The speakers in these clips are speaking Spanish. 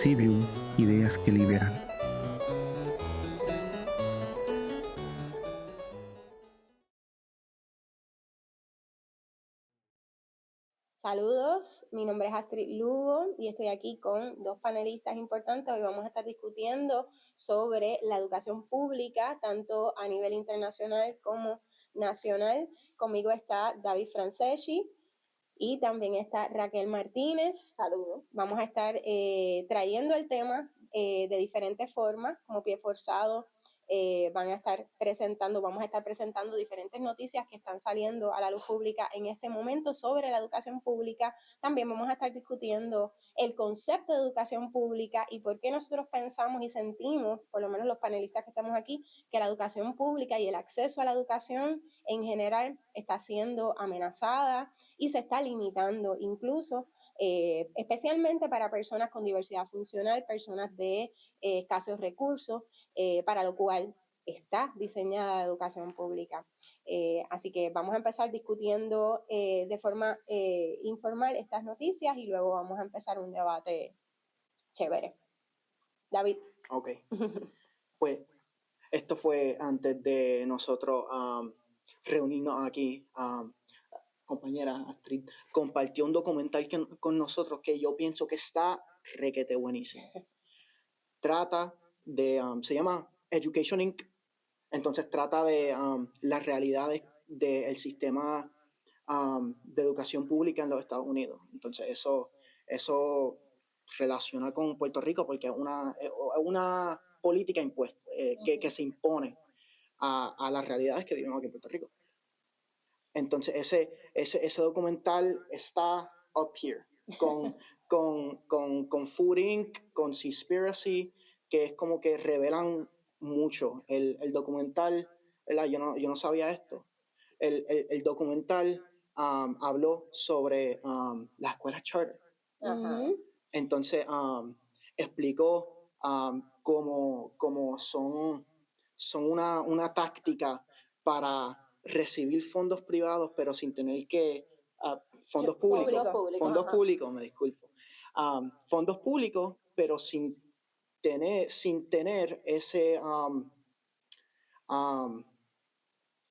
CBU, ideas que liberan. Saludos, mi nombre es Astrid Lugo y estoy aquí con dos panelistas importantes. Hoy vamos a estar discutiendo sobre la educación pública, tanto a nivel internacional como nacional. Conmigo está David Franceschi y también está Raquel Martínez. Saludos. Vamos a estar trayendo el tema de diferentes formas, como pie forzado. Vamos a estar presentando diferentes noticias que están saliendo a la luz pública en este momento sobre la educación pública. También vamos a estar discutiendo el concepto de educación pública y por qué nosotros pensamos y sentimos, por lo menos los panelistas que estamos aquí, que la educación pública y el acceso a la educación en general está siendo amenazada y se está limitando incluso, especialmente para personas con diversidad funcional, personas de escasos recursos, para lo cual está diseñada la educación pública. Así que vamos a empezar discutiendo de forma informal estas noticias y luego vamos a empezar un debate chévere. David. Ok. Pues esto fue antes de nosotros reunirnos aquí. Compañera Astrid compartió un documental con nosotros que yo pienso que está requete buenísimo. Trata de, se llama Education Inc. Entonces trata de las realidades del sistema de educación pública en los Estados Unidos. Entonces eso relaciona con Puerto Rico porque es una política impuesta que se impone a las realidades que vivimos aquí en Puerto Rico. Entonces ese documental está up here con Food Inc., con Seaspiracy, que es como que revelan mucho. El documental, ¿verdad? Yo no sabía esto. El documental habló sobre las escuelas charter. Uh-huh. Entonces explicó cómo son una táctica para recibir fondos privados, pero sin tener que fondos públicos, me disculpo. Fondos públicos, pero sin tener ese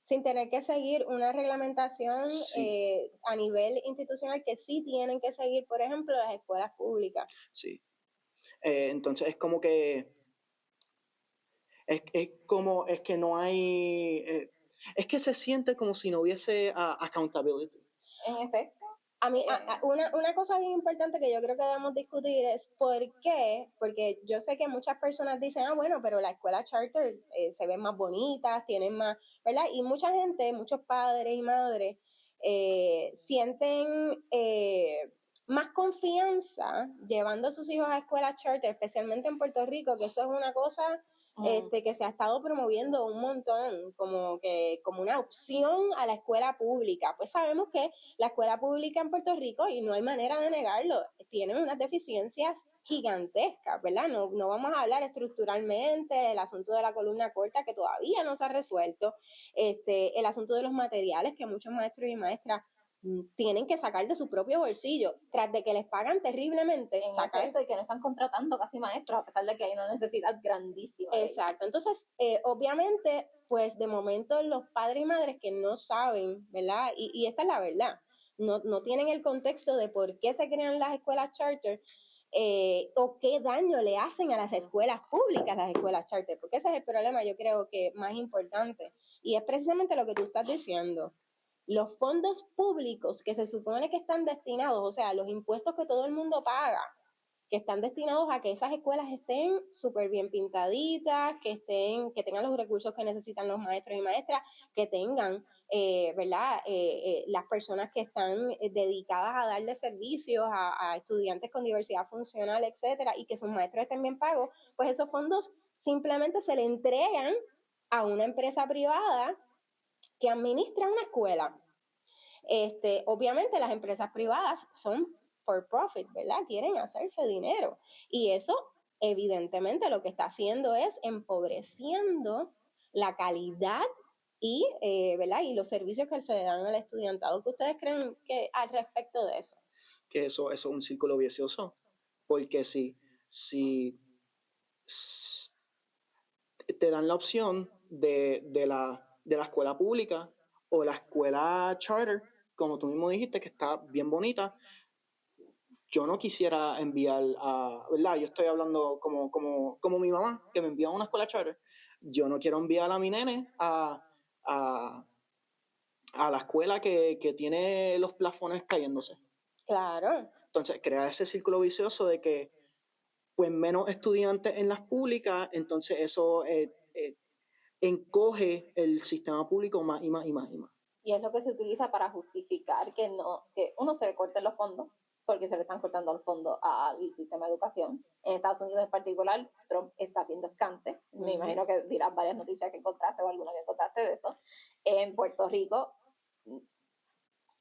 sin tener que seguir una reglamentación sí. A nivel institucional que sí tienen que seguir, por ejemplo, las escuelas públicas. Sí. Entonces es como que es que no hay es que se siente como si no hubiese accountability. En efecto. A mí, una cosa bien importante que yo creo que debemos discutir es por qué, porque yo sé que muchas personas dicen, bueno, pero la escuela charter se ven más bonitas, tienen más, ¿verdad? Y mucha gente, muchos padres y madres sienten más confianza llevando a sus hijos a escuelas charter, especialmente en Puerto Rico, que eso es una cosa que se ha estado promoviendo un montón como una opción a la escuela pública. Pues sabemos que la escuela pública en Puerto Rico, y no hay manera de negarlo, tiene unas deficiencias gigantescas, ¿verdad? No vamos a hablar estructuralmente, el asunto de la columna corta que todavía no se ha resuelto, el asunto de los materiales que muchos maestros y maestras tienen que sacar de su propio bolsillo, tras de que les pagan terriblemente. Exacto, y que no están contratando casi maestros, a pesar de que hay una necesidad grandísima. Exacto, entonces, obviamente, pues de momento los padres y madres que no saben, ¿verdad? Y esta es la verdad, no tienen el contexto de por qué se crean las escuelas charter, o qué daño le hacen a las escuelas públicas, las escuelas charter, porque ese es el problema, yo creo que más importante, y es precisamente lo que tú estás diciendo. Los fondos públicos que se supone que están destinados, o sea, los impuestos que todo el mundo paga, que están destinados a que esas escuelas estén súper bien pintaditas, que tengan los recursos que necesitan los maestros y maestras, que tengan, ¿verdad? Las personas que están dedicadas a darle servicios a estudiantes con diversidad funcional, etcétera, y que sus maestros estén bien pagos, pues esos fondos simplemente se le entregan a una empresa privada que administra una escuela. Obviamente las empresas privadas son for profit, ¿verdad? Quieren hacerse dinero. Y eso, evidentemente, lo que está haciendo es empobreciendo la calidad y, ¿verdad? Y los servicios que se dan al estudiantado. ¿Qué ustedes creen que al respecto de eso? Que eso es un círculo vicioso, porque si si te dan la opción de la escuela pública o la escuela charter, como tú mismo dijiste, que está bien bonita, yo no quisiera enviar a, ¿verdad? Yo estoy hablando como mi mamá, que me envía a una escuela charter. Yo no quiero enviar a mi nene a la escuela que tiene los plafones cayéndose. Claro. Entonces, crea ese círculo vicioso de que, pues, menos estudiantes en las públicas, entonces eso encoge el sistema público más y más y más y más. Y es lo que se utiliza para justificar que uno se le corte los fondos, porque se le están cortando los fondos al sistema de educación. En Estados Unidos en particular, Trump está haciendo escante. Me imagino que dirás varias noticias que encontraste o alguna que encontraste de eso. En Puerto Rico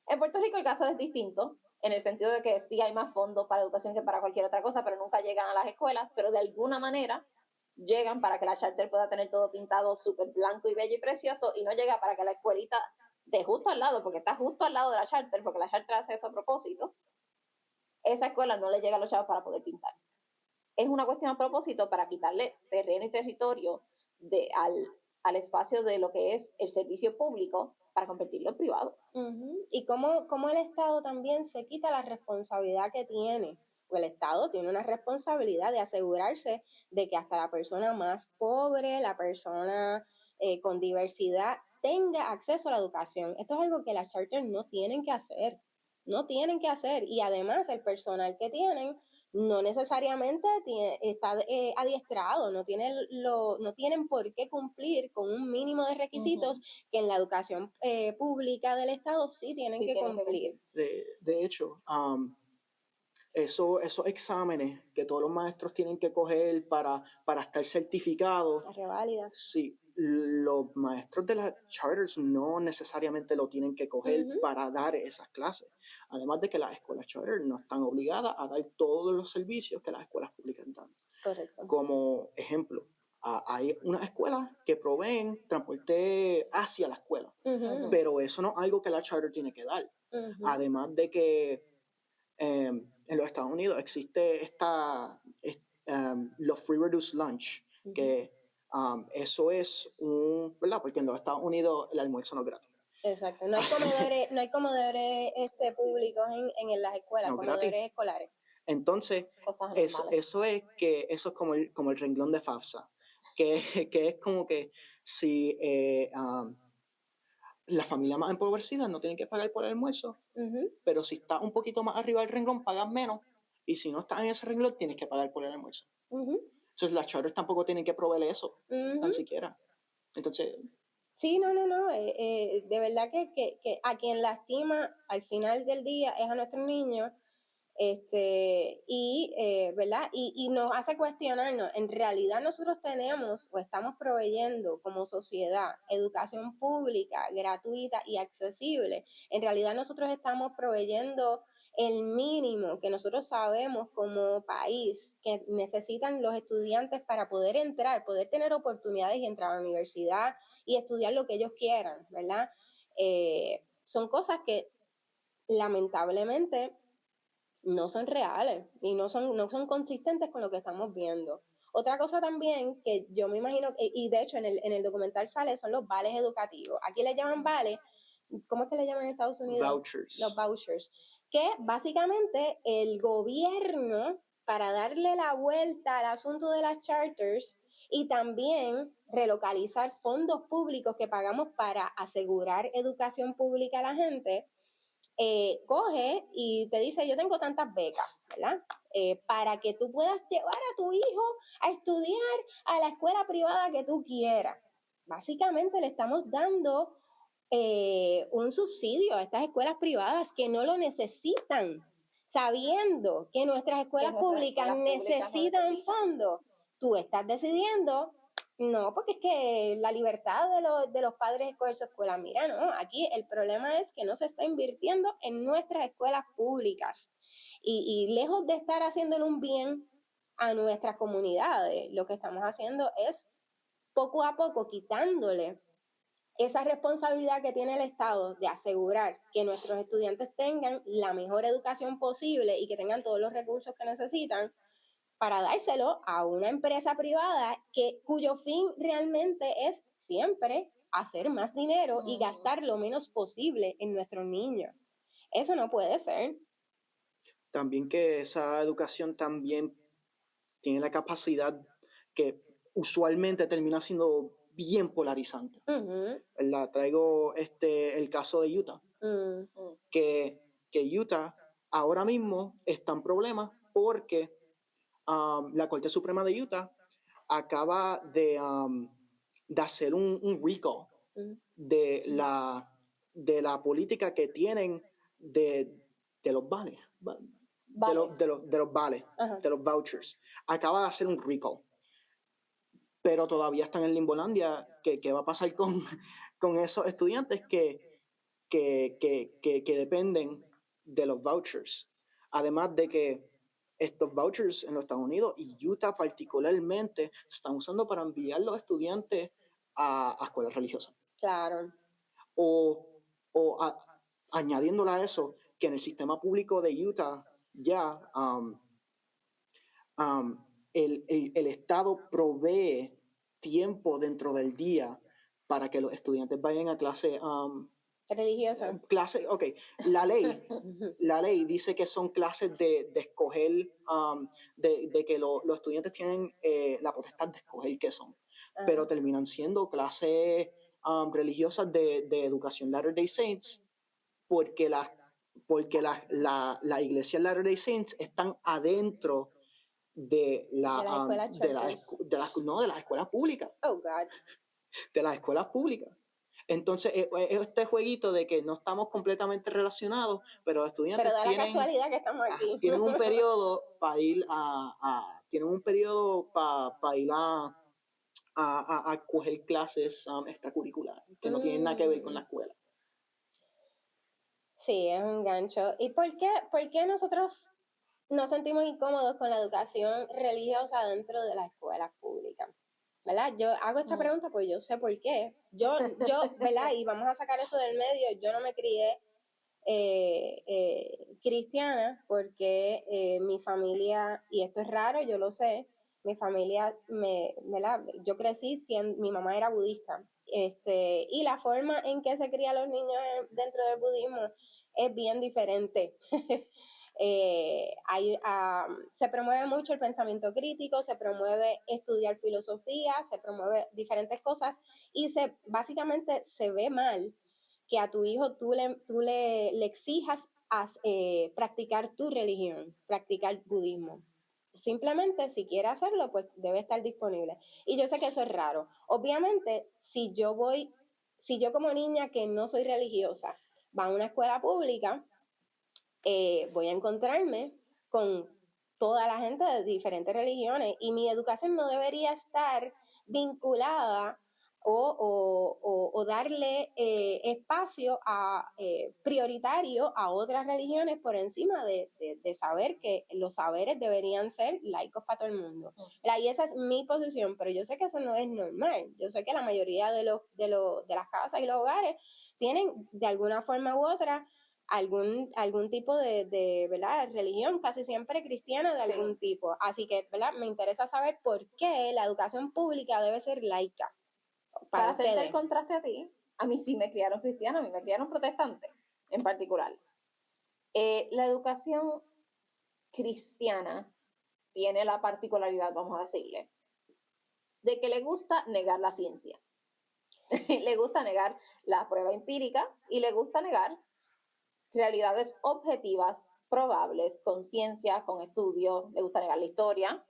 el caso es distinto, en el sentido de que sí hay más fondos para educación que para cualquier otra cosa, pero nunca llegan a las escuelas, pero de alguna manera llegan para que la charter pueda tener todo pintado súper blanco y bello y precioso, y no llega para que la escuelita de justo al lado, porque está justo al lado de la charter, porque la charter hace eso a propósito, esa escuela no le llega a los chavos para poder pintar. Es una cuestión a propósito para quitarle terreno y territorio al espacio de lo que es el servicio público para convertirlo en privado. Y cómo el Estado también se quita la responsabilidad que tiene. O el Estado tiene una responsabilidad de asegurarse de que hasta la persona más pobre, la persona con diversidad, tenga acceso a la educación. Esto es algo que las charters no tienen que hacer. No tienen que hacer. Y además el personal que tienen no necesariamente está adiestrado, no tienen por qué cumplir con un mínimo de requisitos que en la educación pública del Estado sí tienen que cumplir. De hecho, esos exámenes que todos los maestros tienen que coger para estar certificados, La reválida. Sí, los maestros de las charters no necesariamente lo tienen que coger para dar esas clases. Además de que las escuelas charter no están obligadas a dar todos los servicios que las escuelas públicas dan. Correcto. Como ejemplo, hay unas escuelas que proveen transporte hacia la escuela, pero eso no es algo que la charter tiene que dar. Además de que en los Estados Unidos existe los Free Reduced Lunch, que eso es ¿verdad? Porque en los Estados Unidos el almuerzo no es gratis. Exacto, no hay comedores públicos en las escuelas, no, comedores gratis. Escolares. Entonces, eso es como el renglón de FAFSA, que es como que si las familias más empobrecidas no tienen que pagar por el almuerzo, pero si estás un poquito más arriba del renglón, pagas menos, y si no estás en ese renglón, tienes que pagar por el almuerzo. Entonces, las charters tampoco tienen que proveer eso, tan siquiera. Entonces... Sí, no. De verdad que a quien lastima al final del día es a nuestros niños, ¿verdad? Y nos hace cuestionarnos, en realidad nosotros tenemos o estamos proveyendo como sociedad educación pública, gratuita y accesible. En realidad nosotros estamos proveyendo el mínimo que nosotros sabemos como país que necesitan los estudiantes para poder entrar, poder tener oportunidades y entrar a la universidad y estudiar lo que ellos quieran, ¿verdad? Son cosas que lamentablemente no son reales y no son consistentes con lo que estamos viendo. Otra cosa también que yo me imagino, y de hecho en el documental sale, son los vales educativos. Aquí le llaman vales, ¿cómo es que le llaman en Estados Unidos? Vouchers. Los vouchers. Que básicamente el gobierno, para darle la vuelta al asunto de las charters y también relocalizar fondos públicos que pagamos para asegurar educación pública a la gente, coge y te dice, yo tengo tantas becas, ¿verdad? Para que tú puedas llevar a tu hijo a estudiar a la escuela privada que tú quieras. Básicamente le estamos dando un subsidio a estas escuelas privadas que no lo necesitan, sabiendo que nuestras escuelas públicas necesitan fondos. Tú estás decidiendo... No, porque es que la libertad de los padres es escoger su escuela. Mira, no, aquí el problema es que no se está invirtiendo en nuestras escuelas públicas. Y lejos de estar haciéndole un bien a nuestras comunidades, lo que estamos haciendo es poco a poco quitándole esa responsabilidad que tiene el Estado de asegurar que nuestros estudiantes tengan la mejor educación posible y que tengan todos los recursos que necesitan, para dárselo a una empresa privada cuyo fin realmente es siempre hacer más dinero y gastar lo menos posible en nuestros niños. Eso no puede ser. También que esa educación también tiene la capacidad que usualmente termina siendo bien polarizante. Traigo el caso de Utah, que Utah ahora mismo está en problemas porque la Corte Suprema de Utah acaba de hacer un recall de la política que tienen de los vales. De los vales, de los vouchers. Acaba de hacer un recall. Pero todavía están en Limbolandia. ¿Qué va a pasar con esos estudiantes que dependen de los vouchers? Además de que estos vouchers en los Estados Unidos y Utah particularmente se están usando para enviar los estudiantes a escuelas religiosas. Claro. Añadiéndole a eso, que en el sistema público de Utah ya el Estado provee tiempo dentro del día para que los estudiantes vayan a clase religiosa. La ley dice que son clases de escoger, de que los estudiantes tienen la potestad de escoger qué son, pero terminan siendo clases religiosas de educación Latter-day Saints, porque la iglesia Latter-day Saints están adentro de las escuelas públicas. Oh, God. De las escuelas públicas. Entonces, este jueguito de que no estamos completamente relacionados, pero los estudiantes pero da la casualidad que estamos aquí. Tienen un periodo para ir a coger clases extracurriculares que no tienen nada que ver con la escuela. Sí, es un gancho. ¿Y por qué nosotros nos sentimos incómodos con la educación religiosa dentro de las escuelas públicas? ¿Verdad? Yo hago esta pregunta porque yo sé por qué. Yo, ¿verdad? Y vamos a sacar eso del medio. Yo no me crié cristiana porque mi familia, y esto es raro, yo lo sé, mi familia, yo crecí siendo, mi mamá era budista. Y la forma en que se crían los niños dentro del budismo es bien diferente. Se promueve mucho el pensamiento crítico, se promueve estudiar filosofía, se promueve diferentes cosas y básicamente se ve mal que a tu hijo tú le exijas practicar tu religión, practicar budismo. Simplemente si quiere hacerlo, pues debe estar disponible. Y yo sé que eso es raro. Obviamente, si yo como niña que no soy religiosa, va a una escuela pública, voy a encontrarme con toda la gente de diferentes religiones y mi educación no debería estar vinculada o darle espacio prioritario a otras religiones por encima de saber que los saberes deberían ser laicos para todo el mundo. Y esa es mi posición, pero yo sé que eso no es normal. Yo sé que la mayoría de las casas y los hogares tienen de alguna forma u otra algún tipo de ¿verdad? Religión, casi siempre cristiana de algún tipo. Así que, ¿verdad? Me interesa saber por qué la educación pública debe ser laica. Para hacerte el contraste a ti, a mí sí me criaron cristiana, a mí me criaron protestante en particular. La educación cristiana tiene la particularidad, vamos a decirle, de que le gusta negar la ciencia. Le gusta negar la prueba empírica y le gusta negar realidades objetivas, probables, con ciencia, con estudio, le gusta negar la historia.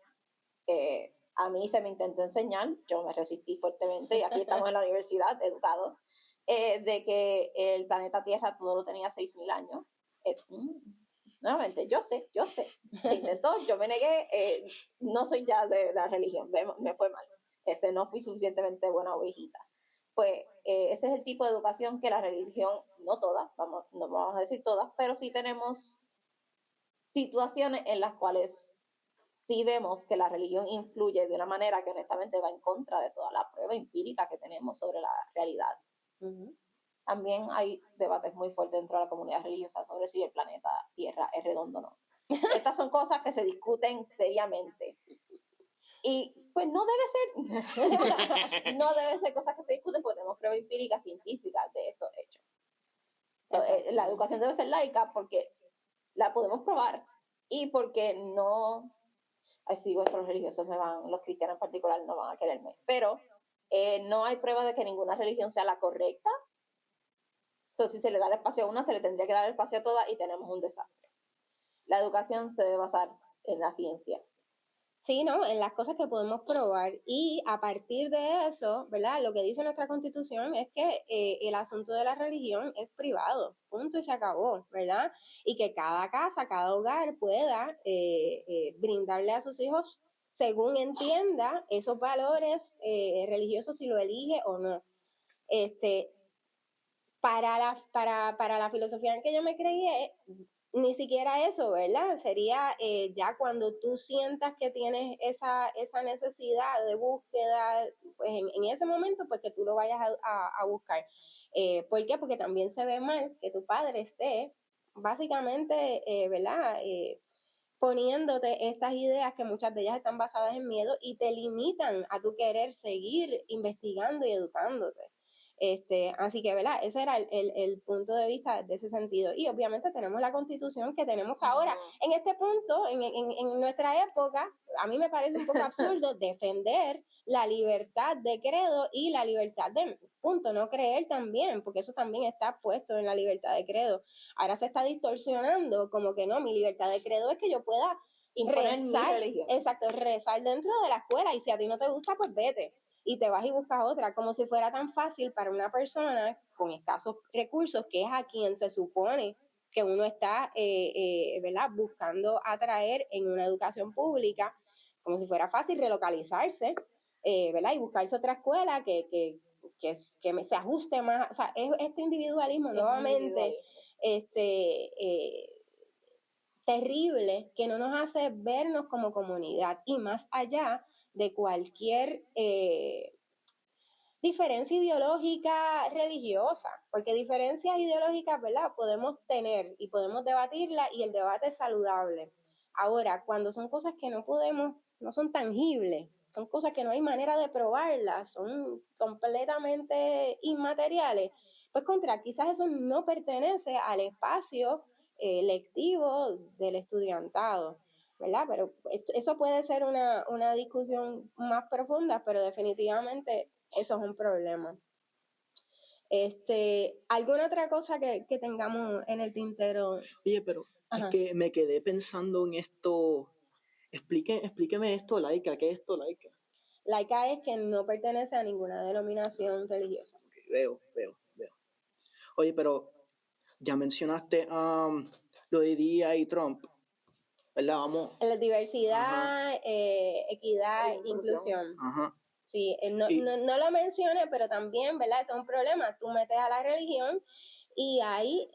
A mí se me intentó enseñar, yo me resistí fuertemente, y aquí estamos en la universidad, educados, de que el planeta Tierra todo lo tenía 6.000 años. Nuevamente, yo sé, se intentó, yo me negué, no soy ya de la religión, me fue mal, no fui suficientemente buena ovejita. Pues ese es el tipo de educación que la religión, no todas, no vamos a decir todas, pero sí tenemos situaciones en las cuales sí vemos que la religión influye de una manera que honestamente va en contra de toda la prueba empírica que tenemos sobre la realidad. También hay debates muy fuertes dentro de la comunidad religiosa sobre si el planeta Tierra es redondo o no. Estas son cosas que se discuten seriamente. Y pues no debe ser, no debe ser cosas que se discuten porque tenemos pruebas empíricas científicas de estos hechos. La educación debe ser laica porque la podemos probar y porque no, así digo, estos religiosos los cristianos en particular no van a quererme, pero no hay prueba de que ninguna religión sea la correcta. Si se le da el espacio a una, se le tendría que dar el espacio a todas y tenemos un desastre. La educación se debe basar en la ciencia. Sí, ¿no? En las cosas que podemos probar. Y a partir de eso, ¿verdad? Lo que dice nuestra Constitución es que el asunto de la religión es privado, punto y se acabó, ¿verdad? Y que cada casa, cada hogar pueda brindarle a sus hijos, según entienda, esos valores religiosos, si lo elige o no. Para la filosofía en que yo me creí, ni siquiera eso, ¿verdad? Sería ya cuando tú sientas que tienes esa necesidad de búsqueda, pues en ese momento, pues que tú lo vayas a buscar. ¿Por qué? Porque también se ve mal que tu padre esté básicamente, ¿verdad? Poniéndote estas ideas que muchas de ellas están basadas en miedo y te limitan a tu querer seguir investigando y educándote. Así que, ¿verdad? Ese era el punto de vista de ese sentido. Y obviamente tenemos la Constitución que tenemos que ahora, en este punto, en nuestra época, a mí me parece un poco absurdo defender la libertad de credo y la libertad de, punto, no creer también, porque eso también está puesto en la libertad de credo. Ahora se está distorsionando como que no, mi libertad de credo es que yo pueda imponer mi rezar, religión. exacto, rezar dentro de la escuela y si a ti no te gusta, pues vete y te vas y buscas otra, como si fuera tan fácil para una persona con escasos recursos, que es a quien se supone que uno está ¿verdad? Buscando atraer en una educación pública, como si fuera fácil relocalizarse, ¿verdad? Y buscarse otra escuela que se ajuste más, o sea, es este individualismo es nuevamente terrible, que no nos hace vernos como comunidad y más allá de cualquier diferencia ideológica religiosa, porque diferencias ideológicas, ¿verdad? Podemos tener y podemos debatirlas y el debate es saludable. Ahora, cuando son cosas que no podemos, no son tangibles, son cosas que no hay manera de probarlas, son completamente inmateriales, pues quizás eso no pertenece al espacio lectivo del estudiantado. ¿Verdad? Pero eso puede ser una discusión más profunda, pero definitivamente eso es un problema. ¿Alguna otra cosa que tengamos en el tintero? Oye, pero es que me quedé pensando en esto. Explíqueme esto, laica. ¿Qué es esto, laica? Laica es que no pertenece a ninguna denominación religiosa. Okay, veo. Oye, pero ya mencionaste lo de Día y Trump, ¿verdad? Vamos. La diversidad, equidad, inclusión. Ajá. Sí, no lo mencioné, pero también, ¿verdad? Ese es un problema. Tú metes a la religión y hay,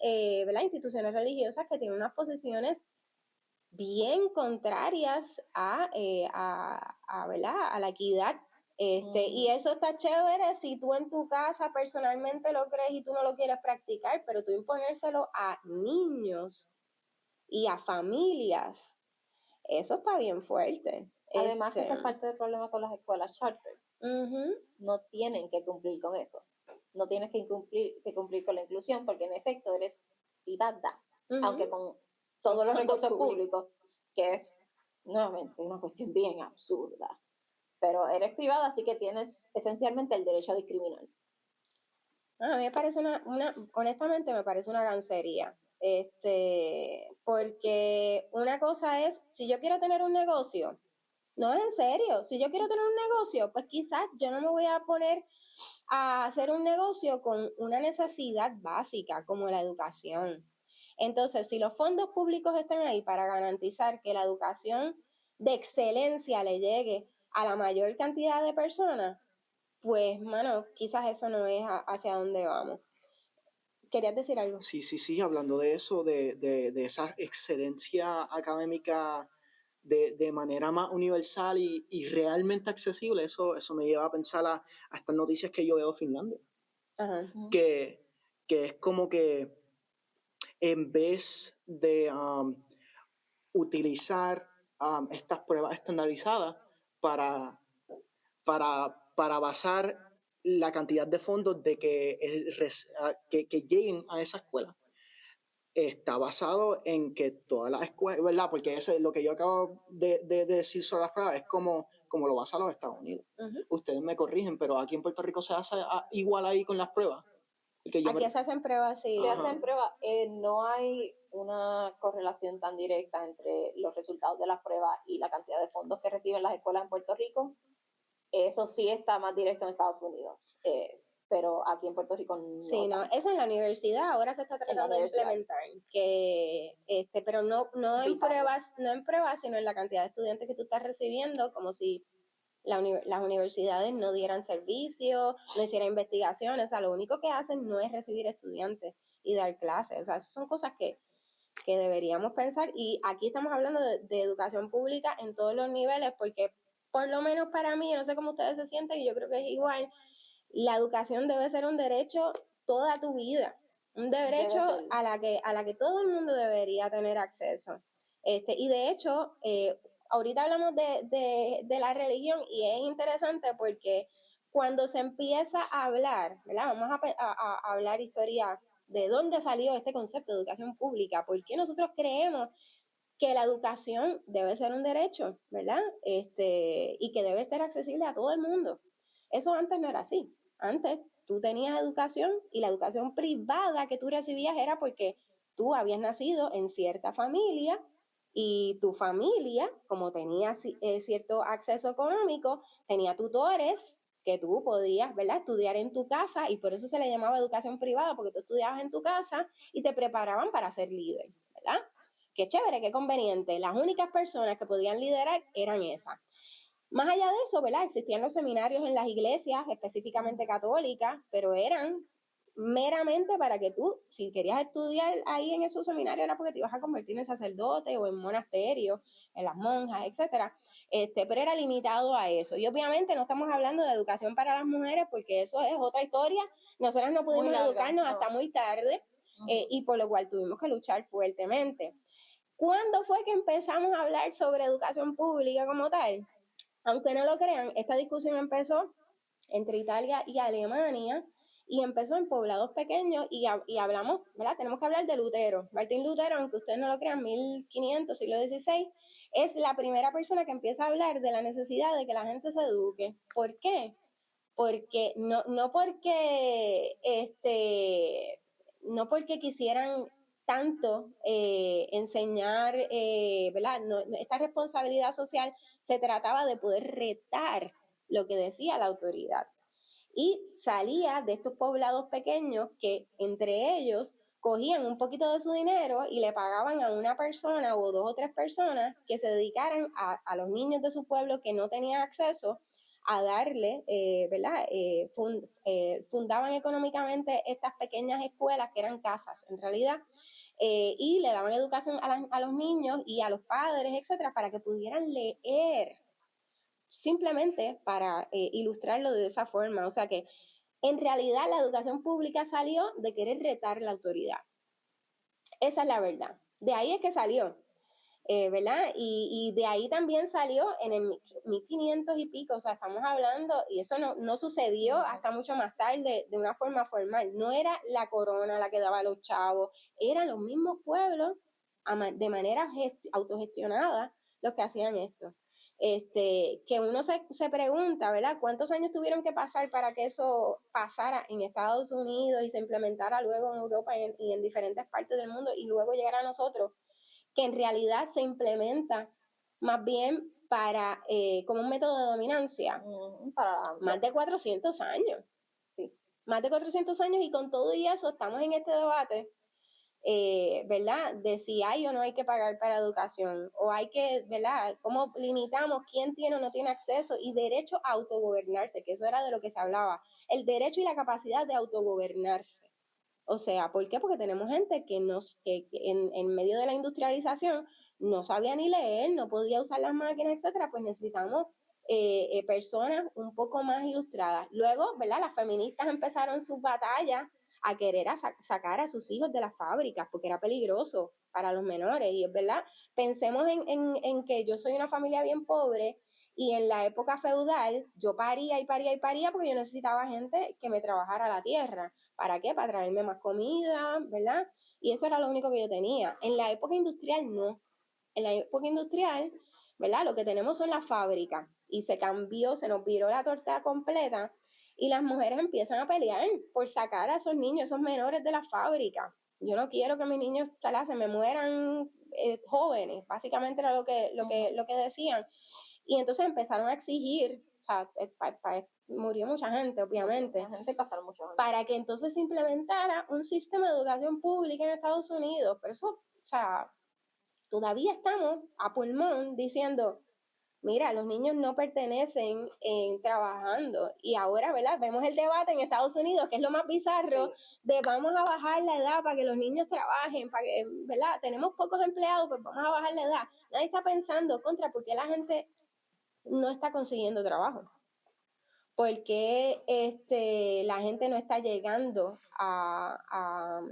¿verdad? Instituciones religiosas que tienen unas posiciones bien contrarias ¿verdad? A la equidad. Y eso está chévere si tú en tu casa personalmente lo crees y tú no lo quieres practicar, pero tú imponérselo a niños y a familias, eso está bien fuerte. Además, esa es parte del problema con las escuelas charter. No tienen que cumplir con eso. No tienes que cumplir con la inclusión porque en efecto eres privada, aunque con todos los recursos públicos, que es nuevamente una cuestión bien absurda. Pero eres privada, así que tienes esencialmente el derecho a discriminar. A mí me parece honestamente me parece una gancería. Porque una cosa es, si yo quiero tener un negocio, no, en serio, si yo quiero tener un negocio, pues quizás yo no me voy a poner a hacer un negocio con una necesidad básica como la educación. Entonces, si los fondos públicos están ahí para garantizar que la educación de excelencia le llegue a la mayor cantidad de personas, pues, mano, quizás eso no es hacia dónde vamos. ¿Querías decir algo? Sí, hablando de eso, de esa excelencia académica de manera más universal y realmente accesible, eso me lleva a pensar a estas noticias que yo veo de Finlandia. Que es como que en vez de utilizar estas pruebas estandarizadas, para, para basar la cantidad de fondos de que lleguen a esa escuela. Está basado en que todas las escuelas, ¿verdad? Porque eso es lo que yo acabo de decir sobre las pruebas, es como lo basan los Estados Unidos. Ustedes me corrigen, pero aquí en Puerto Rico se hace igual ahí con las pruebas. Aquí se hacen pruebas, sí. Se hacen pruebas, no hay una correlación tan directa entre los resultados de las pruebas y la cantidad de fondos que reciben las escuelas en Puerto Rico. Eso sí está más directo en Estados Unidos, pero aquí en Puerto Rico no. Sí, no, eso en la universidad ahora se está tratando de implementar, pero no en pruebas, sino en la cantidad de estudiantes que tú estás recibiendo, como si las universidades no dieran servicio, no hicieran investigaciones, o sea, lo único que hacen no es recibir estudiantes y dar clases, o sea, esas son cosas que deberíamos pensar, y aquí estamos hablando de educación pública en todos los niveles, porque por lo menos para mí, no sé cómo ustedes se sienten, y yo creo que es igual, la educación debe ser un derecho toda tu vida, un derecho a la que todo el mundo debería tener acceso. Y de hecho, ahorita hablamos de la religión, y es interesante porque cuando se empieza a hablar, ¿verdad? Vamos a hablar historia de dónde salió este concepto de educación pública, por qué nosotros creemos que la educación debe ser un derecho, ¿verdad? Y que debe estar accesible a todo el mundo. Eso antes no era así. Antes tú tenías educación, y la educación privada que tú recibías era porque tú habías nacido en cierta familia, y tu familia, como tenía cierto acceso económico, tenía tutores que tú podías, ¿verdad?, estudiar en tu casa, y por eso se le llamaba educación privada, porque tú estudiabas en tu casa y te preparaban para ser líder, ¿verdad? Qué chévere, qué conveniente. Las únicas personas que podían liderar eran esas. Más allá de eso, ¿verdad? Existían los seminarios en las iglesias, específicamente católicas, pero eran meramente para que tú, si querías estudiar ahí en esos seminarios, era porque te ibas a convertir en sacerdote o en monasterio, en las monjas, etcétera. Pero era limitado a eso. Y obviamente no estamos hablando de educación para las mujeres, porque eso es otra historia. Nosotras no pudimos educarnos hasta muy tarde, y por lo cual tuvimos que luchar fuertemente. ¿Cuándo fue que empezamos a hablar sobre educación pública como tal? Aunque no lo crean, esta discusión empezó entre Italia y Alemania, y empezó en poblados pequeños, y hablamos, ¿verdad? Tenemos que hablar de Lutero. Martín Lutero, aunque ustedes no lo crean, 1500, siglo XVI, es la primera persona que empieza a hablar de la necesidad de que la gente se eduque. ¿Por qué? Porque no porque quisieran tanto enseñar, ¿verdad? Esta responsabilidad social se trataba de poder retar lo que decía la autoridad. Y salía de estos poblados pequeños que entre ellos cogían un poquito de su dinero y le pagaban a una persona o 2 o 3 personas que se dedicaran a los niños de su pueblo que no tenían acceso, a darle, ¿verdad? Fundaban económicamente estas pequeñas escuelas que eran casas, en realidad, y le daban educación a los niños y a los padres, etcétera, para que pudieran leer, simplemente para ilustrarlo de esa forma. O sea que en realidad la educación pública salió de querer retar la autoridad. Esa es la verdad. De ahí es que salió, ¿verdad? Y de ahí también salió en el 1500 y pico, o sea, estamos hablando, y eso no sucedió hasta mucho más tarde de una forma formal. No era la corona la que daba a los chavos, eran los mismos pueblos de manera autogestionada los que hacían esto. Que uno se pregunta, ¿verdad? ¿Cuántos años tuvieron que pasar para que eso pasara en Estados Unidos y se implementara luego en Europa y en diferentes partes del mundo, y luego llegara a nosotros? Que en realidad se implementa más bien para como un método de dominancia, para más de 400 años. Sí, más de 400 años, y con todo y eso estamos en este debate, ¿verdad? De si hay o no hay que pagar para educación, o hay que, ¿verdad? ¿Cómo limitamos quién tiene o no tiene acceso? Y derecho a autogobernarse, que eso era de lo que se hablaba, el derecho y la capacidad de autogobernarse. O sea, ¿por qué? Porque tenemos gente que en medio de la industrialización no sabía ni leer, no podía usar las máquinas, etcétera. Pues necesitamos personas un poco más ilustradas. Luego, ¿verdad? Las feministas empezaron sus batallas a querer sacar a sus hijos de las fábricas porque era peligroso para los menores. Y es verdad, pensemos en que yo soy una familia bien pobre Y en la época feudal, yo paría y paría y paría porque yo necesitaba gente que me trabajara la tierra. ¿Para qué? Para traerme más comida, ¿verdad? Y eso era lo único que yo tenía. En la época industrial, no. En la época industrial, ¿verdad? Lo que tenemos son las fábricas. Y se cambió, se nos viró la torta completa. Y las mujeres empiezan a pelear por sacar a esos niños, esos menores de la fábrica. Yo no quiero que mis niños se me mueran jóvenes. Básicamente era lo que decían. Y entonces empezaron a exigir, o sea, murió mucha gente, obviamente, Mucha gente, pasaron muchos años. para que entonces se implementara un sistema de educación pública en Estados Unidos. Pero eso, o sea, todavía estamos a pulmón diciendo, mira, los niños no pertenecen trabajando. Y ahora, ¿verdad? Vemos el debate en Estados Unidos, que es lo más bizarro, de vamos a bajar la edad para que los niños trabajen, para que, ¿verdad? Tenemos pocos empleados, pues vamos a bajar la edad. Nadie está pensando contra por qué la gente no está consiguiendo trabajo. ¿Por qué la gente no está llegando a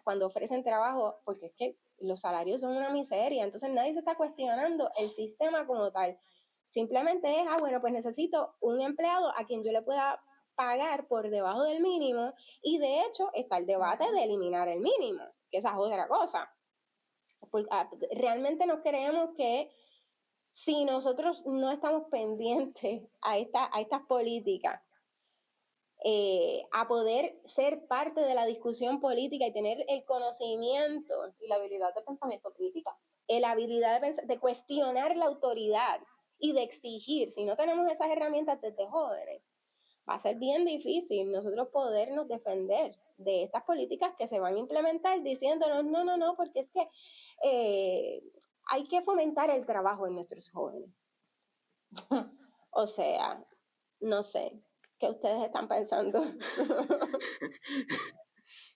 cuando ofrecen trabajo? Porque es que los salarios son una miseria. Entonces nadie se está cuestionando el sistema como tal. Simplemente es, bueno, pues necesito un empleado a quien yo le pueda pagar por debajo del mínimo, y de hecho está el debate de eliminar el mínimo, que esa es otra cosa. Realmente nos creemos que si nosotros no estamos pendientes a estas políticas, a poder ser parte de la discusión política y tener el conocimiento y la habilidad de pensamiento crítica, la habilidad de cuestionar la autoridad y de exigir, si no tenemos esas herramientas desde jóvenes, va a ser bien difícil nosotros podernos defender de estas políticas que se van a implementar diciéndonos no, porque es que hay que fomentar el trabajo en nuestros jóvenes. O sea, no sé, ¿qué ustedes están pensando?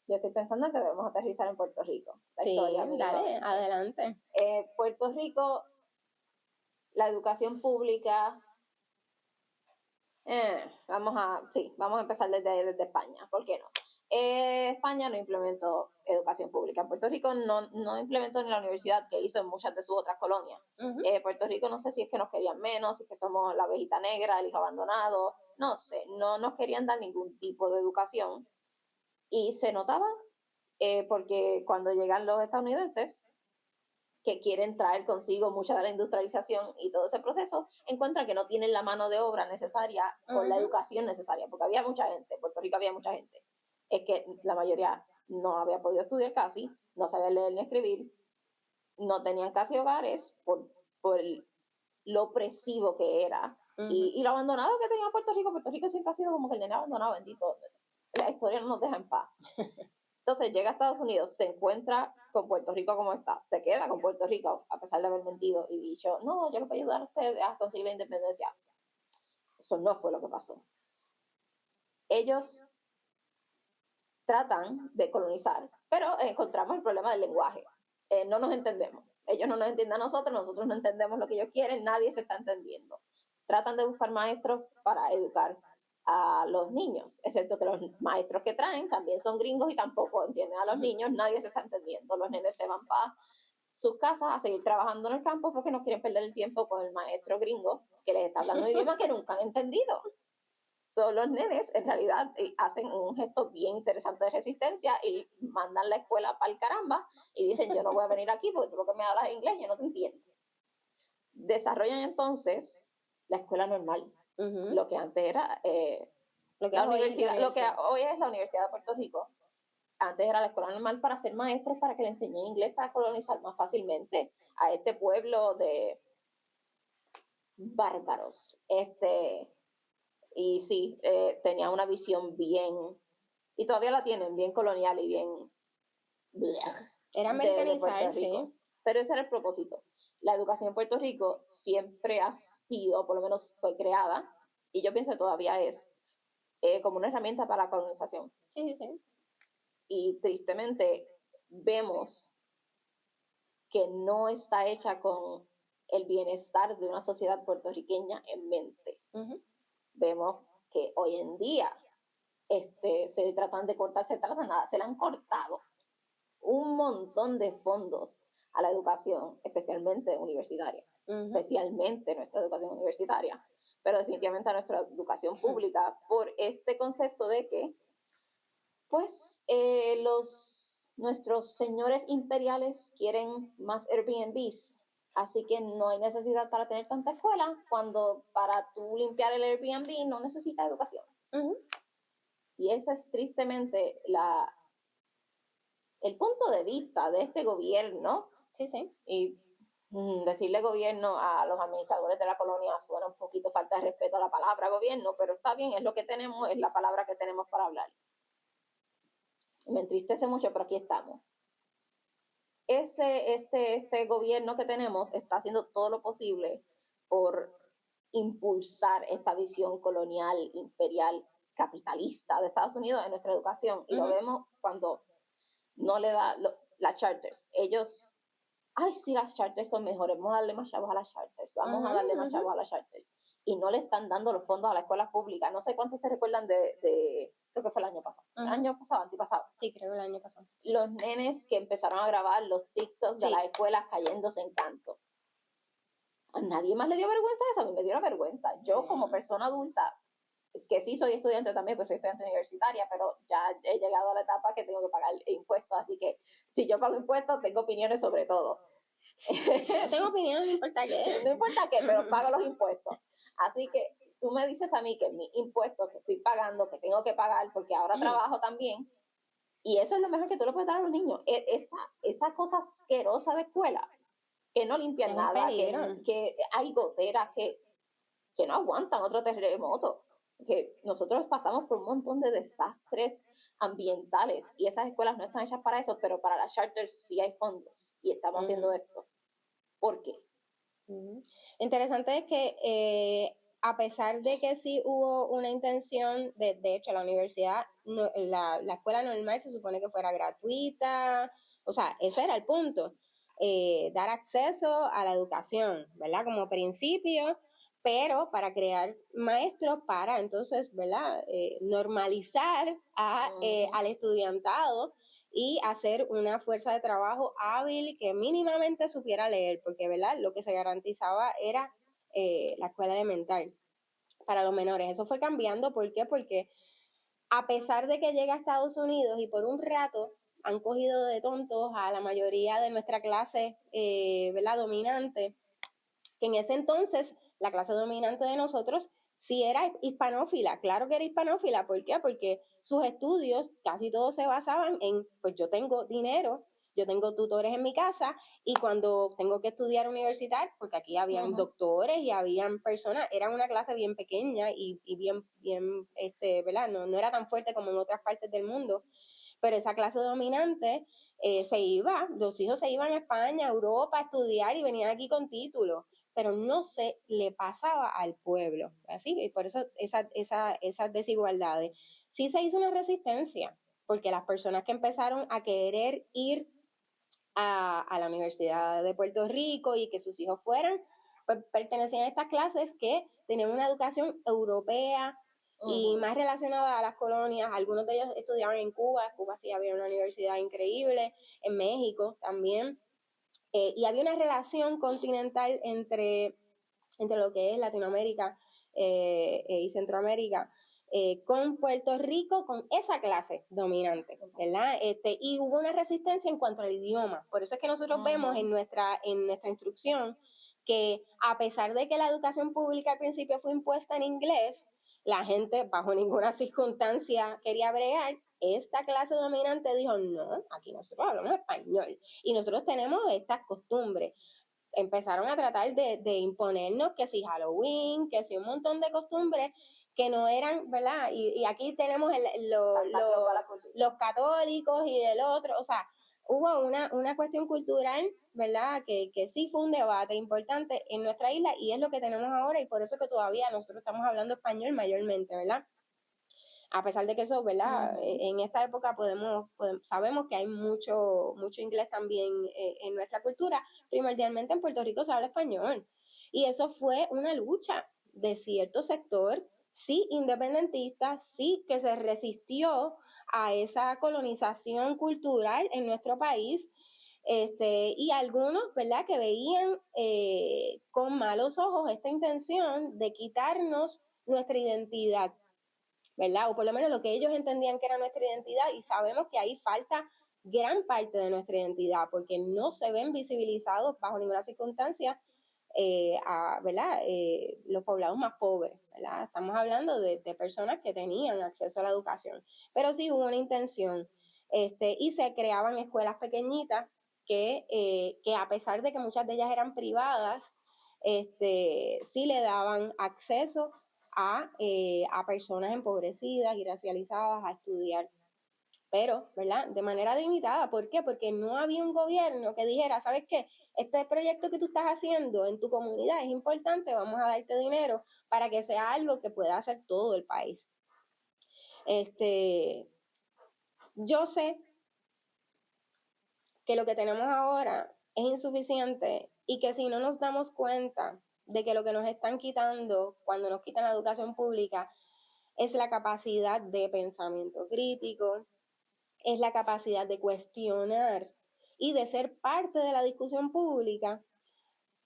Yo estoy pensando que debemos aterrizar en Puerto Rico. Sí, dale, adelante. Puerto Rico, la educación pública, vamos a empezar desde España, ¿por qué no? España no implementó educación pública. En Puerto Rico no implementó ni la universidad que hizo en muchas de sus otras colonias. Puerto Rico no sé si es que nos querían menos, si es que somos la abejita negra, el hijo abandonado, no sé, no nos querían dar ningún tipo de educación. Y se notaba porque cuando llegan los estadounidenses, que quieren traer consigo mucha de la industrialización y todo ese proceso, encuentran que no tienen la mano de obra necesaria con la educación necesaria, porque había mucha gente, en Puerto Rico había mucha gente. Es que la mayoría no había podido estudiar casi, no sabía leer ni escribir, no tenían casi hogares por lo opresivo que era y lo abandonado que tenía Puerto Rico. Puerto Rico siempre ha sido como que el nene abandonado, bendito. La historia no nos deja en paz. Entonces llega a Estados Unidos, se encuentra con Puerto Rico como está, se queda con Puerto Rico a pesar de haber mentido y dicho, no, yo les voy a ayudar a ustedes a conseguir la independencia. Eso no fue lo que pasó. Ellos tratan de colonizar, pero encontramos el problema del lenguaje. No nos entendemos. Ellos no nos entienden a nosotros no entendemos lo que ellos quieren, nadie se está entendiendo. Tratan de buscar maestros para educar a los niños, excepto que los maestros que traen también son gringos y tampoco entienden a los niños, nadie se está entendiendo. Los nenes se van para sus casas a seguir trabajando en el campo porque no quieren perder el tiempo con el maestro gringo que les está hablando un idioma que nunca han entendido. Son los nenes, en realidad, hacen un gesto bien interesante de resistencia y mandan la escuela para el caramba y dicen, yo no voy a venir aquí porque tú lo que me hablas en inglés, yo no te entiendo. Desarrollan entonces la escuela normal, lo que antes era la universidad, lo que hoy es la Universidad de Puerto Rico. Antes era la escuela normal para ser maestros, para que le enseñen inglés, para colonizar más fácilmente a este pueblo de bárbaros. Y sí, tenía una visión bien, y todavía la tienen, bien colonial y bien... Era americanizar, sí. Pero ese era el propósito. La educación en Puerto Rico siempre ha sido, por lo menos fue creada, y yo pienso que todavía es, como una herramienta para la colonización. Sí, sí. Y tristemente vemos que no está hecha con el bienestar de una sociedad puertorriqueña en mente. Vemos que hoy en día se tratan de cortar, se le han cortado un montón de fondos a la educación, especialmente universitaria. especialmente nuestra educación universitaria, pero definitivamente a nuestra educación pública, por este concepto de que, pues, nuestros señores imperiales quieren más Airbnbs, así que no hay necesidad para tener tanta escuela, cuando para tú limpiar el Airbnb no necesitas educación. Y ese es tristemente el punto de vista de este gobierno. Sí, sí. Y decirle gobierno a los administradores de la colonia suena un poquito falta de respeto a la palabra gobierno, pero está bien, es lo que tenemos, es la palabra que tenemos para hablar. Me entristece mucho, pero aquí estamos. Este gobierno que tenemos está haciendo todo lo posible por impulsar esta visión colonial, imperial, capitalista de Estados Unidos en nuestra educación. Y lo vemos cuando no le da las charters. Ellos, ay, sí, las charters son mejores, vamos a darle más chavos a las charters, vamos a darle más chavos a las charters. Y no le están dando los fondos a la escuela pública. No sé cuántos se recuerdan creo que fue el año pasado. ¿El año pasado, antipasado? Sí, creo el año pasado. Los nenes que empezaron a grabar los TikToks de las escuelas cayéndose en canto. A nadie más le dio vergüenza eso, a mí me dio la vergüenza. Yo como persona adulta, es que sí soy estudiante también, pues soy estudiante universitaria, pero ya he llegado a la etapa que tengo que pagar impuestos, así que si yo pago impuestos, tengo opiniones sobre todo. No tengo opinión, no importa qué. No importa qué, pero pago los impuestos. Así que tú me dices a mí que mis impuestos que estoy pagando, que tengo que pagar, porque ahora trabajo también, y eso es lo mejor que tú le puedes dar a los niños. Esa cosa asquerosa de escuela, que no limpian nada, que hay goteras que no aguantan otro terremoto, que nosotros pasamos por un montón de desastres ambientales y esas escuelas no están hechas para eso, pero para las charters sí hay fondos y estamos haciendo esto. ¿Por qué? Interesante es que a pesar de que sí hubo una intención, de hecho la universidad, la escuela normal se supone que fuera gratuita, o sea, ese era el punto, dar acceso a la educación, ¿verdad? Como principio, pero para crear maestros para entonces, ¿verdad? Normalizar al estudiantado y hacer una fuerza de trabajo hábil que mínimamente supiera leer, porque, ¿verdad? Lo que se garantizaba era la escuela elemental para los menores. Eso fue cambiando, ¿por qué? Porque a pesar de que llega a Estados Unidos y por un rato han cogido de tontos a la mayoría de nuestra clase, ¿verdad? Dominante, que en ese entonces la clase dominante de nosotros sí era hispanófila, claro que era hispanófila, ¿por qué? Porque sus estudios casi todos se basaban en, pues yo tengo dinero, yo tengo tutores en mi casa y cuando tengo que estudiar universidad, porque aquí habían doctores y habían personas, era una clase bien pequeña y bien, ¿verdad? No era tan fuerte como en otras partes del mundo, pero esa clase dominante los hijos se iban a España, a Europa a estudiar y venían aquí con títulos, pero no se le pasaba al pueblo, así, y por eso esas desigualdades. Sí se hizo una resistencia, porque las personas que empezaron a querer ir a la Universidad de Puerto Rico y que sus hijos fueran, pues pertenecían a estas clases que tenían una educación europea y más relacionada a las colonias. Algunos de ellos estudiaban en Cuba sí había una universidad increíble, en México también, y había una relación continental entre lo que es Latinoamérica y Centroamérica, con Puerto Rico, con esa clase dominante, ¿verdad? Y hubo una resistencia en cuanto al idioma. Por eso es que nosotros vemos en nuestra instrucción que a pesar de que la educación pública al principio fue impuesta en inglés, la gente bajo ninguna circunstancia quería bregar. Esta clase dominante dijo, no, aquí nosotros hablamos español y nosotros tenemos estas costumbres. Empezaron a tratar de imponernos que si Halloween, que si un montón de costumbres que no eran, ¿verdad? Y aquí tenemos los católicos y el otro, o sea, hubo una cuestión cultural, ¿verdad? Que sí fue un debate importante en nuestra isla y es lo que tenemos ahora y por eso que todavía nosotros estamos hablando español mayormente, ¿verdad? A pesar de que eso, ¿verdad? En esta época sabemos que hay mucho inglés también en nuestra cultura, primordialmente en Puerto Rico se habla español. Y eso fue una lucha de cierto sector, sí independentista, sí que se resistió a esa colonización cultural en nuestro país, Y algunos, ¿verdad?, que veían con malos ojos esta intención de quitarnos nuestra identidad, ¿verdad? O por lo menos lo que ellos entendían que era nuestra identidad, y sabemos que ahí falta gran parte de nuestra identidad, porque no se ven visibilizados bajo ninguna circunstancia, ¿verdad? Los poblados más pobres, ¿verdad? Estamos hablando de personas que tenían acceso a la educación, pero sí hubo una intención, y se creaban escuelas pequeñitas que a pesar de que muchas de ellas eran privadas, sí le daban acceso a personas empobrecidas y racializadas a estudiar, pero, ¿verdad?, de manera limitada. ¿Por qué? Porque no había un gobierno que dijera, ¿sabes qué? Este proyecto que tú estás haciendo en tu comunidad es importante, vamos a darte dinero para que sea algo que pueda hacer todo el país. Yo sé que lo que tenemos ahora es insuficiente y que si no nos damos cuenta de que lo que nos están quitando cuando nos quitan la educación pública es la capacidad de pensamiento crítico, es la capacidad de cuestionar y de ser parte de la discusión pública,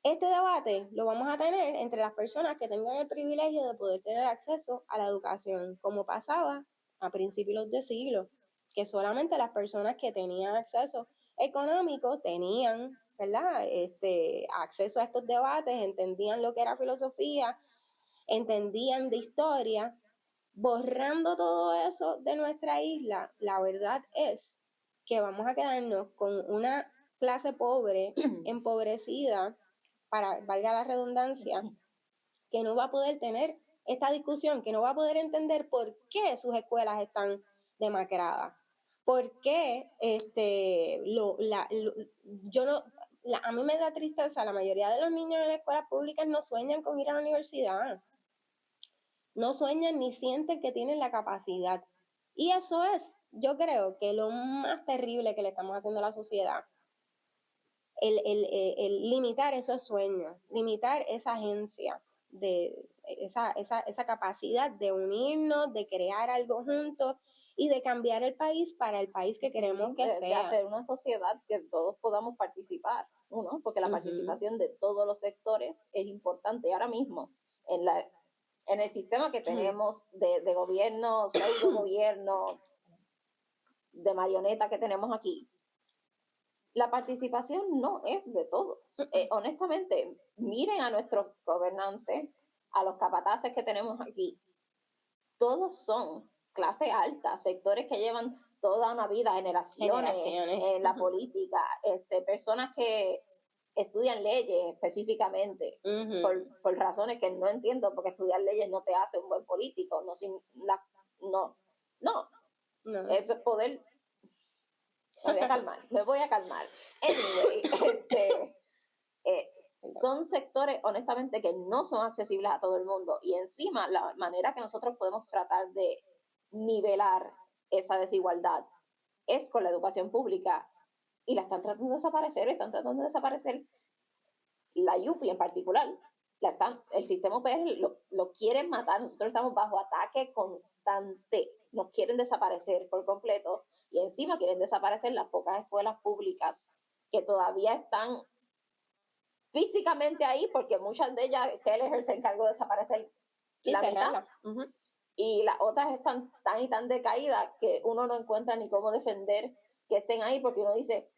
este debate lo vamos a tener entre las personas que tengan el privilegio de poder tener acceso a la educación, como pasaba a principios de siglo, que solamente las personas que tenían acceso económico tenían, ¿verdad?, acceso a estos debates, entendían lo que era filosofía, entendían de historia. Borrando todo eso de nuestra isla, la verdad es que vamos a quedarnos con una clase pobre, empobrecida, valga la redundancia, que no va a poder tener esta discusión, que no va a poder entender por qué sus escuelas están demacradas, por qué a mí me da tristeza, la mayoría de los niños en las escuelas públicas no sueñan con ir a la universidad, no sueñan ni sienten que tienen la capacidad. Y eso es, yo creo que lo más terrible que le estamos haciendo a la sociedad, el limitar esos sueños, limitar esa agencia, esa capacidad de unirnos, de crear algo juntos y de cambiar el país para el país que queremos que sea. De hacer una sociedad que todos podamos participar, ¿no? Porque la participación de todos los sectores es importante. Ahora mismo, en el sistema que tenemos de gobierno, pseudo gobierno, de marioneta que tenemos aquí, la participación no es de todos. Honestamente, miren a nuestros gobernantes, a los capataces que tenemos aquí. Todos son clase alta, sectores que llevan toda una vida, generaciones. En la política, personas que estudian leyes específicamente, por razones que no entiendo, porque estudiar leyes no te hace un buen político, no. Eso es poder. Me voy a calmar. Anyway, son sectores, honestamente, que no son accesibles a todo el mundo, y encima la manera que nosotros podemos tratar de nivelar esa desigualdad es con la educación pública, y la están tratando de desaparecer, la UPI en particular, el sistema UPR lo quieren matar. Nosotros estamos bajo ataque constante, nos quieren desaparecer por completo, y encima quieren desaparecer las pocas escuelas públicas que todavía están físicamente ahí, porque muchas de ellas Kelleher se encargó de desaparecer la mitad, y las otras están tan y tan decaídas que uno no encuentra ni cómo defender que estén ahí, porque uno dice,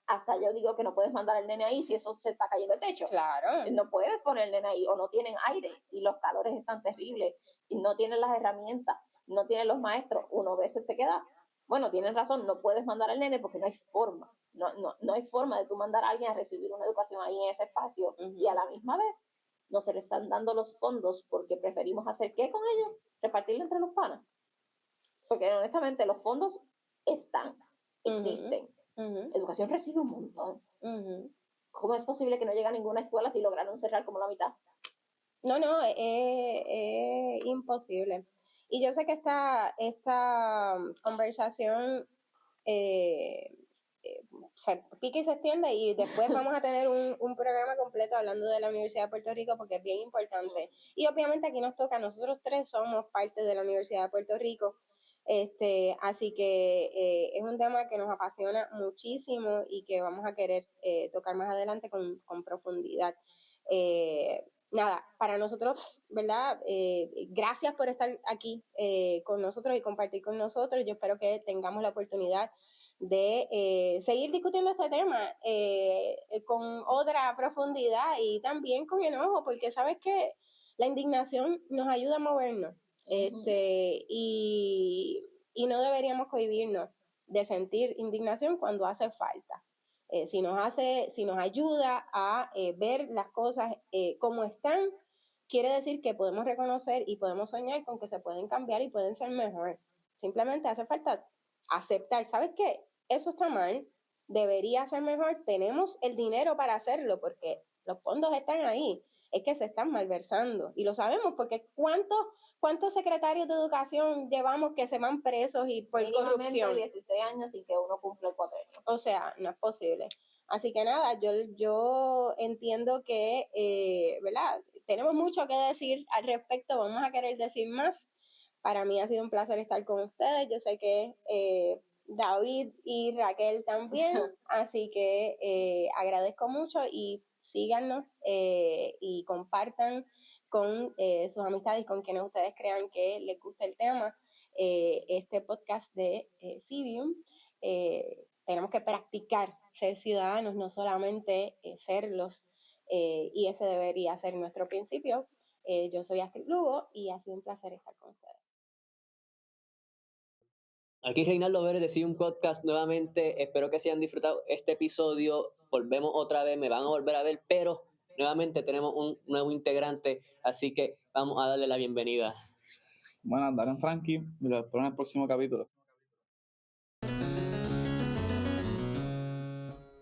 hasta yo digo que no puedes mandar al nene ahí si eso se está cayendo el techo. Claro. No puedes poner el nene ahí, o no tienen aire, y los calores están terribles, y no tienen las herramientas, no tienen los maestros. Uno a veces se queda, bueno, tienes razón, no puedes mandar al nene porque no hay forma. No hay forma de tú mandar a alguien a recibir una educación ahí en ese espacio, y a la misma vez no se le están dando los fondos porque preferimos hacer ¿qué con ellos? Repartirlo entre los panas. Porque honestamente los fondos existen. Educación recibe un montón. ¿Cómo es posible que no llegue a ninguna escuela si lograron cerrar como la mitad? No, es imposible. Y yo sé que esta conversación se pica y se extiende, y después vamos a tener un programa completo hablando de la Universidad de Puerto Rico, porque es bien importante. Y obviamente aquí nos toca, nosotros tres somos parte de la Universidad de Puerto Rico, Así que es un tema que nos apasiona muchísimo y que vamos a querer tocar más adelante con profundidad. Nada, para nosotros, ¿verdad? Gracias por estar aquí con nosotros y compartir con nosotros. Yo espero que tengamos la oportunidad de seguir discutiendo este tema con otra profundidad y también con enojo, porque sabes que la indignación nos ayuda a movernos. Y no deberíamos cohibirnos de sentir indignación cuando hace falta. Si nos ayuda a ver las cosas como están, quiere decir que podemos reconocer y podemos soñar con que se pueden cambiar y pueden ser mejor. Simplemente hace falta aceptar, ¿sabes qué? Eso está mal, debería ser mejor, tenemos el dinero para hacerlo porque los fondos están ahí, es que se están malversando y lo sabemos porque ¿cuántos secretarios de educación llevamos que se van presos y por corrupción? 16 años sin que uno cumpla el cuatrenio. O sea, no es posible. Así que nada, yo entiendo que, ¿verdad? Tenemos mucho que decir al respecto, vamos a querer decir más. Para mí ha sido un placer estar con ustedes. Yo sé que David y Raquel también, así que agradezco mucho y síganos y compartan con sus amistades y con quienes ustedes crean que les gusta el tema. Este podcast de Civium. Tenemos que practicar ser ciudadanos, no solamente serlos, y ese debería ser nuestro principio. Yo soy Astrid Lugo y ha sido un placer estar con ustedes. Aquí Reinaldo Vélez de Civium Podcast nuevamente. Espero que se hayan disfrutado este episodio. Volvemos otra vez, me van a volver a ver, pero nuevamente tenemos un nuevo integrante, así que vamos a darle la bienvenida. Bueno, Darren Frankie, y los espero en el próximo capítulo.